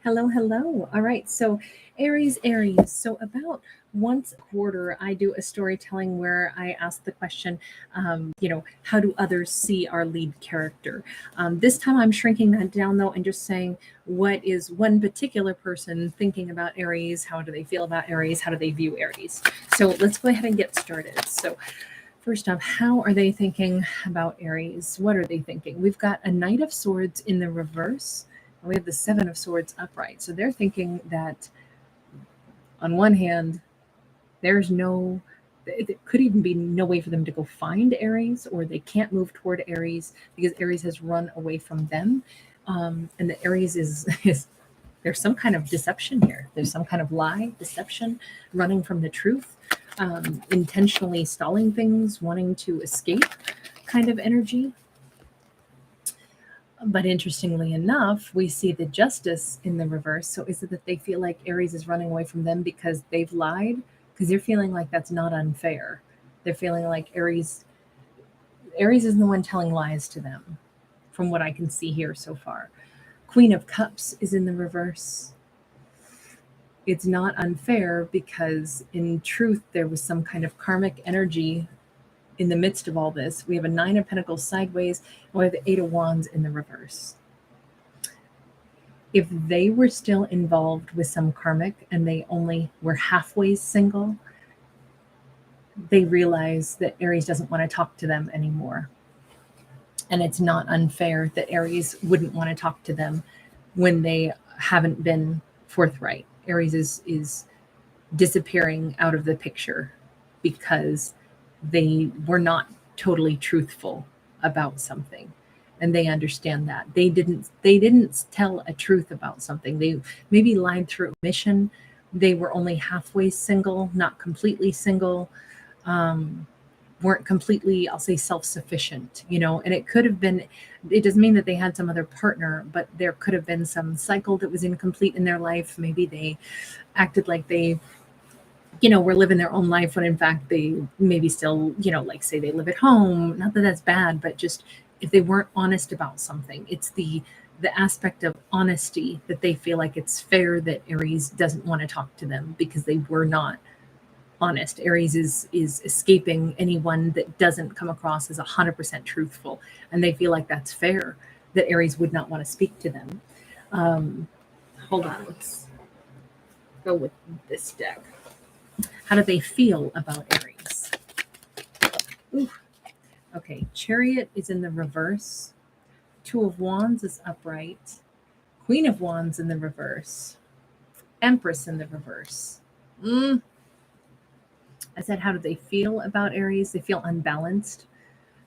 Hello, hello. All right. So, Aries. So, about once a quarter, I do a storytelling where I ask the question, how do others see our lead character? This time I'm shrinking that down though and just saying, what is one particular person thinking about Aries? How do they feel about Aries? How do they view Aries? So, let's go ahead and get started. So, first off, how are they thinking about Aries? What are they thinking? We've got a Knight of Swords in the reverse, and we have the Seven of Swords upright. So they're thinking that, on one hand, there's no, it could even be no way for them to go find Aries, or they can't move toward Aries because Aries has run away from them. And the Aries is there's some kind of deception here. There's some kind of lie, deception, running from the truth, intentionally stalling things, wanting to escape kind of energy. But interestingly enough, we see the justice in the reverse. So is it that they feel like Aries is running away from them because they've lied? Because they're feeling like that's not unfair. They're feeling like Aries is the one telling lies to them, from what I can see here so far. Queen of Cups is in the reverse. It's not unfair because in truth there was some kind of karmic energy in the midst of all this. We have a Nine of Pentacles sideways, and we have the Eight of Wands in the reverse. If they were still involved with some karmic and they only were halfway single, they realize that Aries doesn't want to talk to them anymore. And it's not unfair that Aries wouldn't want to talk to them when they haven't been forthright. Aries is disappearing out of the picture because they were not totally truthful about something, and they understand that they didn't tell a truth about something. They maybe lied through omission. They were only halfway single, not completely single, um, weren't completely, I'll say, self-sufficient, and it could have been, it doesn't mean that they had some other partner, but there could have been some cycle that was incomplete in their life. Maybe they acted like they were living their own life when in fact they maybe still, like say they live at home. Not that that's bad, but just if they weren't honest about something, it's the aspect of honesty that they feel like it's fair that Aries doesn't want to talk to them because they were not honest. Aries is escaping anyone that doesn't come across as 100% truthful, and they feel like that's fair that Aries would not want to speak to them. Um, Hold on, let's go with this deck. How do they feel about Aries? Ooh. Okay, Chariot is in the reverse. Two of Wands is upright. Queen of Wands in the reverse. Empress in the reverse. I said, how do they feel about Aries? They feel unbalanced.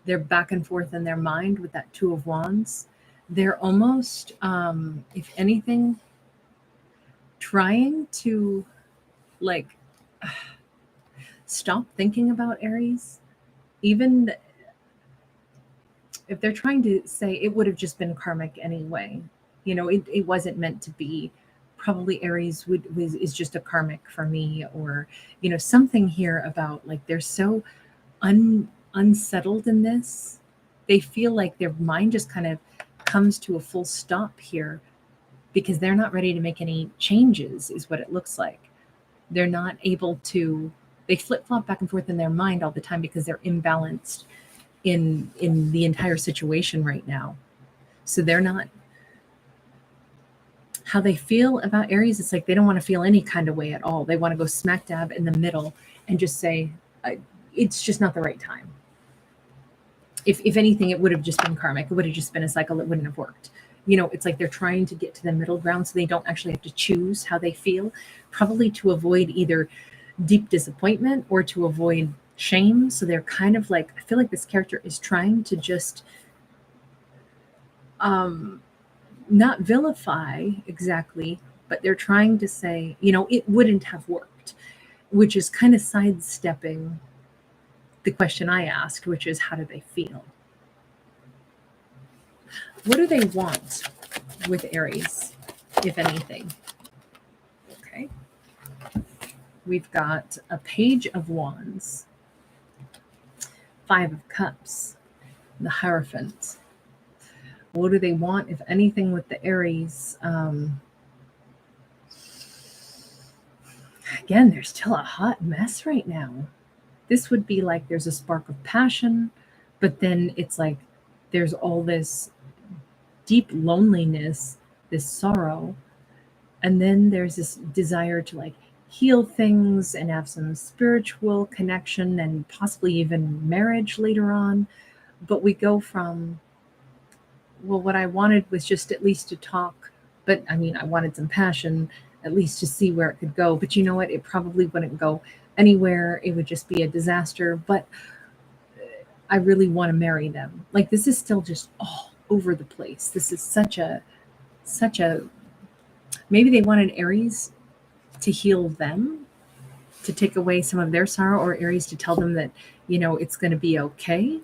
They're back and forth in their mind with that Two of Wands. They're almost, if anything, trying to like stop thinking about Aries. Even if they're trying to say it would have just been karmic anyway, it wasn't meant to be. Probably Aries is just a karmic for me, or something here about like they're so unsettled in this. They feel like their mind just kind of comes to a full stop here because they're not ready to make any changes, is what it looks like. They're not able to. They flip flop back and forth in their mind all the time because they're imbalanced in the entire situation right now. So they're not, how they feel about Aries, it's like they don't want to feel any kind of way at all. They want to go smack dab in the middle and just say, it's just not the right time. If anything, it would have just been karmic. It would have just been a cycle that wouldn't have worked. It's like they're trying to get to the middle ground so they don't actually have to choose how they feel, probably to avoid either deep disappointment or to avoid shame. So they're kind of like, I feel like this character is trying to just not vilify exactly, but they're trying to say, it wouldn't have worked, which is kind of sidestepping the question I asked, which is how do they feel? What do they want with Aries, if anything? Okay. We've got a Page of Wands, Five of Cups, the Hierophant. What do they want, if anything, with the Aries? again, there's still a hot mess right now. This would be like there's a spark of passion, but then it's like there's all this deep loneliness, this sorrow, and then there's this desire to like heal things and have some spiritual connection and possibly even marriage later on. But we go from, well, what I wanted was just at least to talk, but I mean, I wanted some passion, at least to see where it could go. But you know what? It probably wouldn't go anywhere. It would just be a disaster. But I really want to marry them. Like, this is still just all over the place. This is such a, maybe they wanted Aries to heal them, to take away some of their sorrow, or Aries to tell them that, it's going to be okay.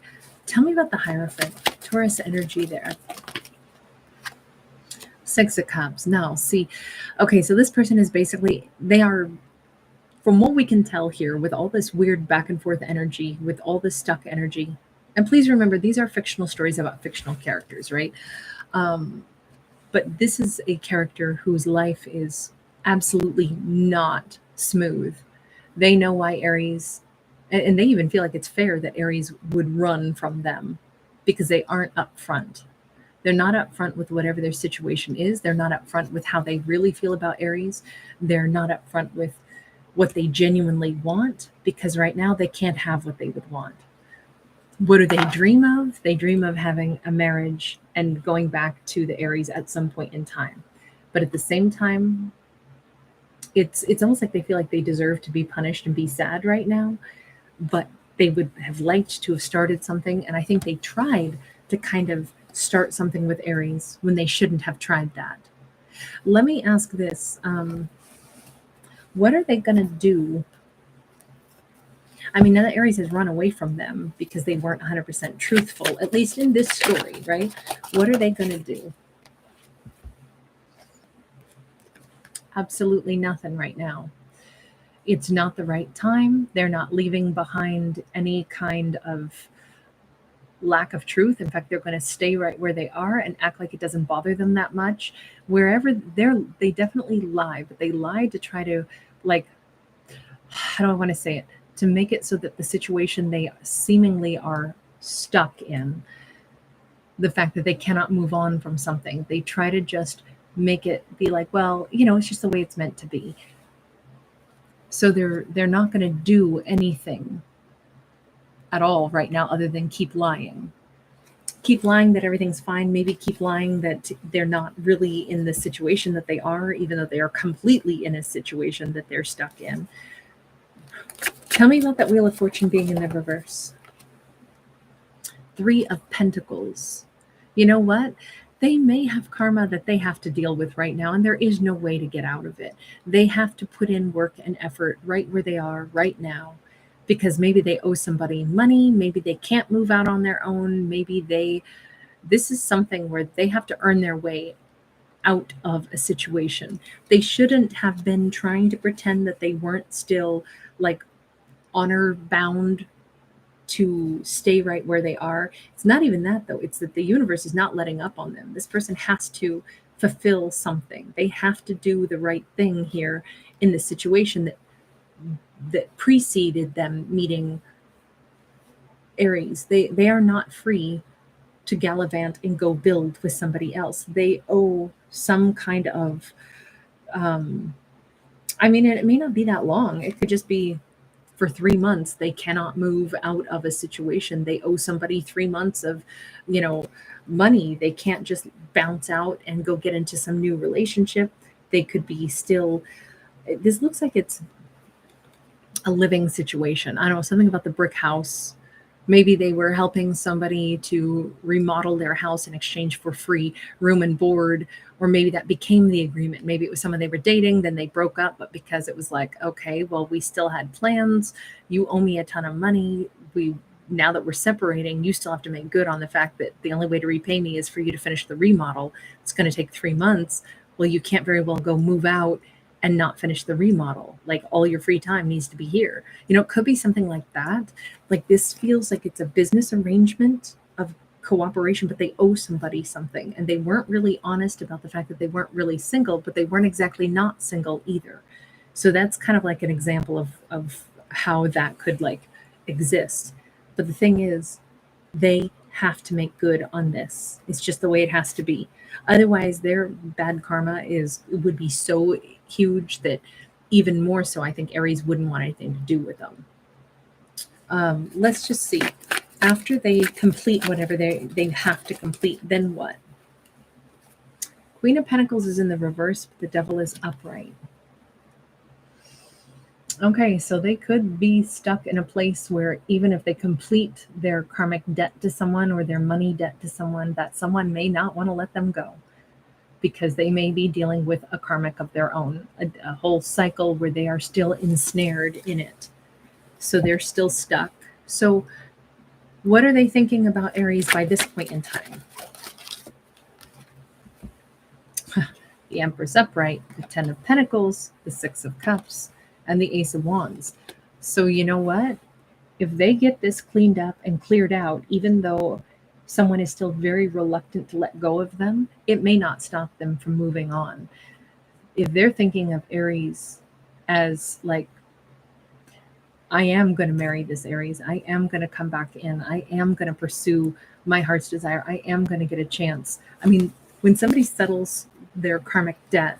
Tell me about the Hierophant, Taurus energy there. Six of Cups. No, see, okay, so this person is basically, they are, from what we can tell here, with all this weird back and forth energy, with all this stuck energy, and please remember, these are fictional stories about fictional characters, right? But this is a character whose life is absolutely not smooth. They know why Aries, and they even feel like it's fair that Aries would run from them because they aren't upfront. They're not upfront with whatever their situation is. They're not upfront with how they really feel about Aries. They're not upfront with what they genuinely want, because right now they can't have what they would want. What do they dream of? They dream of having a marriage and going back to the Aries at some point in time. But at the same time, it's almost like they feel like they deserve to be punished and be sad right now, but they would have liked to have started something. And I think they tried to kind of start something with Aries when they shouldn't have tried that. Let me ask this. What are they going to do? I mean, now that Aries has run away from them because they weren't 100% truthful, at least in this story, right? What are they going to do? Absolutely nothing right now. It's not the right time. They're not leaving behind any kind of lack of truth. In fact, they're going to stay right where they are and act like it doesn't bother them that much. Wherever they definitely lie, but they lie to try to, like, how do I want to say it? To make it so that the situation they seemingly are stuck in, the fact that they cannot move on from something, they try to just make it be like, well, it's just the way it's meant to be. So they're not going to do anything at all right now other than keep lying. Keep lying that everything's fine, maybe keep lying that they're not really in the situation that they are, even though they are completely in a situation that they're stuck in. Tell me about that Wheel of Fortune being in the reverse. Three of Pentacles. You know what? They may have karma that they have to deal with right now, and there is no way to get out of it. They have to put in work and effort right where they are right now, because maybe they owe somebody money, maybe they can't move out on their own, this is something where they have to earn their way out of a situation. They shouldn't have been trying to pretend that they weren't still like honor bound to stay right where they are. It's not even that, though. It's that the universe is not letting up on them. This person has to fulfill something. They have to do the right thing here in the situation that preceded them meeting Aries. They are not free to gallivant and go build with somebody else. They owe some kind of I mean, it may not be that long. It could just be for 3 months they cannot move out of a situation. They owe somebody 3 months of money. They can't just bounce out and go get into some new relationship. They could be still, this looks like it's a living situation. I don't know, something about the brick house. Maybe they were helping somebody to remodel their house in exchange for free room and board, or maybe that became the agreement. Maybe it was someone they were dating, then they broke up, but because it was like, okay, well, we still had plans. You owe me a ton of money. Now that we're separating, you still have to make good on the fact that the only way to repay me is for you to finish the remodel. It's going to take 3 months. Well, you can't very well go move out and not finish the remodel. Like, all your free time needs to be here. It could be something like that. Like, this feels like it's a business arrangement of cooperation, but they owe somebody something. And they weren't really honest about the fact that they weren't really single, but they weren't exactly not single either. So that's kind of like an example of how that could like exist. But the thing is, they have to make good on this. It's just the way it has to be. Otherwise, their bad karma would be so huge that even more so, I think Aries wouldn't want anything to do with them. Let's just see. After they complete whatever they have to complete, then what? Queen of Pentacles is in the reverse, but the Devil is upright. Okay, so they could be stuck in a place where even if they complete their karmic debt to someone or their money debt to someone, that someone may not want to let them go because they may be dealing with a karmic of their own, a whole cycle where they are still ensnared in it. So they're still stuck. So what are they thinking about Aries by this point in time? The Empress upright, the Ten of Pentacles, the Six of Cups, and the Ace of Wands. So you know what? If they get this cleaned up and cleared out, even though someone is still very reluctant to let go of them, it may not stop them from moving on. If they're thinking of Aries as like, I am going to marry this Aries, I am going to come back in, I am going to pursue my heart's desire, I am going to get a chance. I mean, when somebody settles their karmic debt,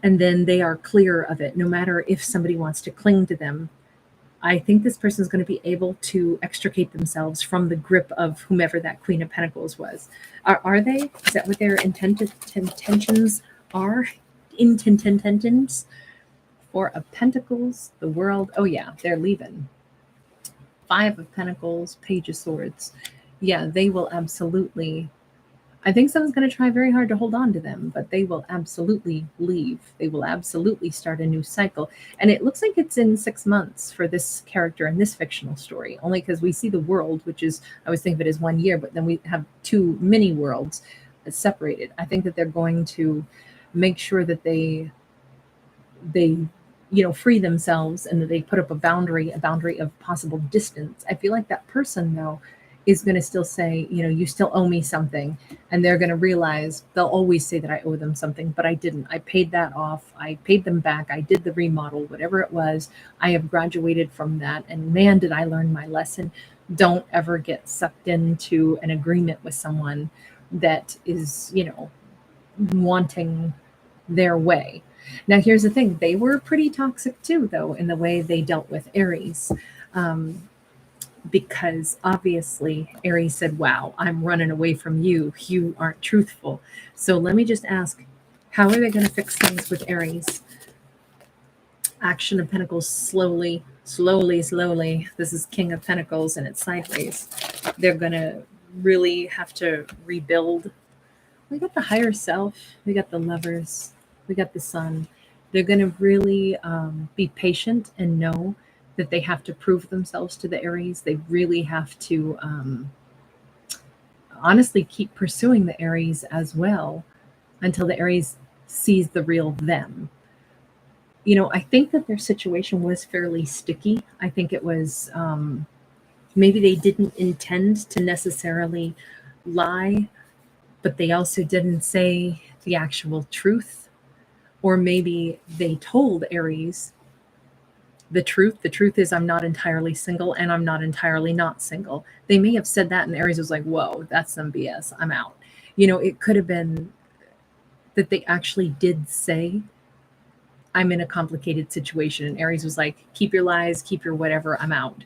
and then they are clear of it, no matter if somebody wants to cling to them, I think this person is going to be able to extricate themselves from the grip of whomever that Queen of Pentacles was. Are they? Is that what their intentions are? Intentions? Four of Pentacles, the World. Oh yeah, they're leaving. Five of Pentacles, Page of Swords. Yeah, they will absolutely. I think someone's going to try very hard to hold on to them, but they will absolutely leave. They will absolutely start a new cycle. And it looks like it's in 6 months for this character in this fictional story, only because we see the world, which is, I always think of it as 1 year, but then we have 2 mini worlds separated. I think that they're going to make sure that they free themselves and that they put up a boundary of possible distance. I feel like that person, though, is going to still say, you still owe me something. And they're going to realize they'll always say that I owe them something, but I didn't. I paid that off. I paid them back. I did the remodel, whatever it was. I have graduated from that. And man, did I learn my lesson. Don't ever get sucked into an agreement with someone that is, wanting their way. Now, here's the thing. They were pretty toxic too, though, in the way they dealt with Aries. Because obviously Aries said, wow, I'm running away from you. You aren't truthful. So let me just ask, how are they going to fix things with Aries? Action of Pentacles, slowly. This is King of Pentacles and it's sideways. They're going to really have to rebuild. We got the higher self. We got the Lovers. We got the Sun. They're going to really be patient and know that they have to prove themselves to the Aries. They really have to honestly keep pursuing the Aries as well until the Aries sees the real them. I think that their situation was fairly sticky. I think it was maybe they didn't intend to necessarily lie, but they also didn't say the actual truth. Or maybe they told Aries the truth. The truth is I'm not entirely single and I'm not entirely not single. They may have said that and Aries was like, whoa, that's some BS. I'm out. It could have been that they actually did say, I'm in a complicated situation. And Aries was like, keep your lies, keep your whatever, I'm out.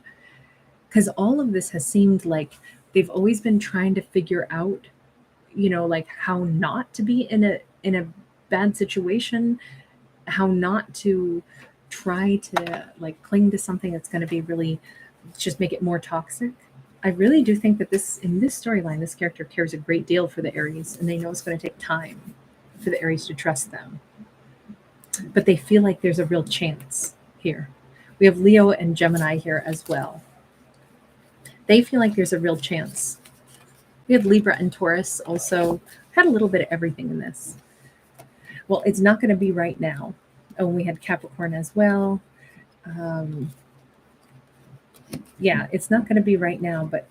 Because all of this has seemed like they've always been trying to figure out, like how not to be in a bad situation, how not to try to like cling to something that's going to be really just make it more toxic. I really do think that in this storyline, this character cares a great deal for the Aries, and they know it's going to take time for the Aries to trust them. But they feel like there's a real chance here. We have Leo and Gemini here as well. They feel like there's a real chance. We have Libra and Taurus also. Had a little bit of everything in this. Well, it's not going to be right now. Oh, we had Capricorn as well. Yeah, it's not going to be right now, but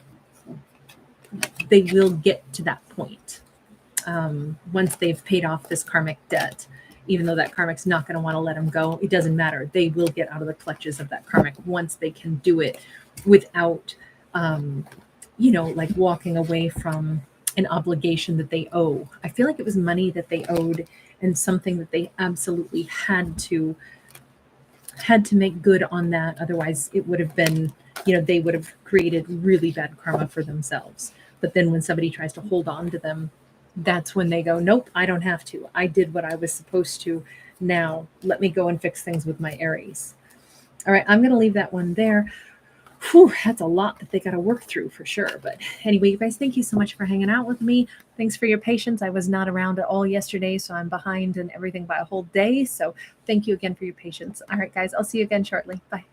they will get to that point once they've paid off this karmic debt. even though that karmic's not going to want to let them go. It doesn't matter. They will get out of the clutches of that karmic once they can do it without, like walking away from an obligation that they owe. I feel like it was money that they owed and something that they absolutely had to make good on that. Otherwise, it would have been, they would have created really bad karma for themselves. But then when somebody tries to hold on to them, that's when they go, nope, I don't have to. I did what I was supposed to. Now let me go and fix things with my Aries. All right, I'm going to leave that one there. Whew, that's a lot that they got to work through for sure. But anyway, you guys, thank you so much for hanging out with me. Thanks for your patience. I was not around at all yesterday, so I'm behind and everything by a whole day. So thank you again for your patience. All right, guys, I'll see you again shortly. Bye.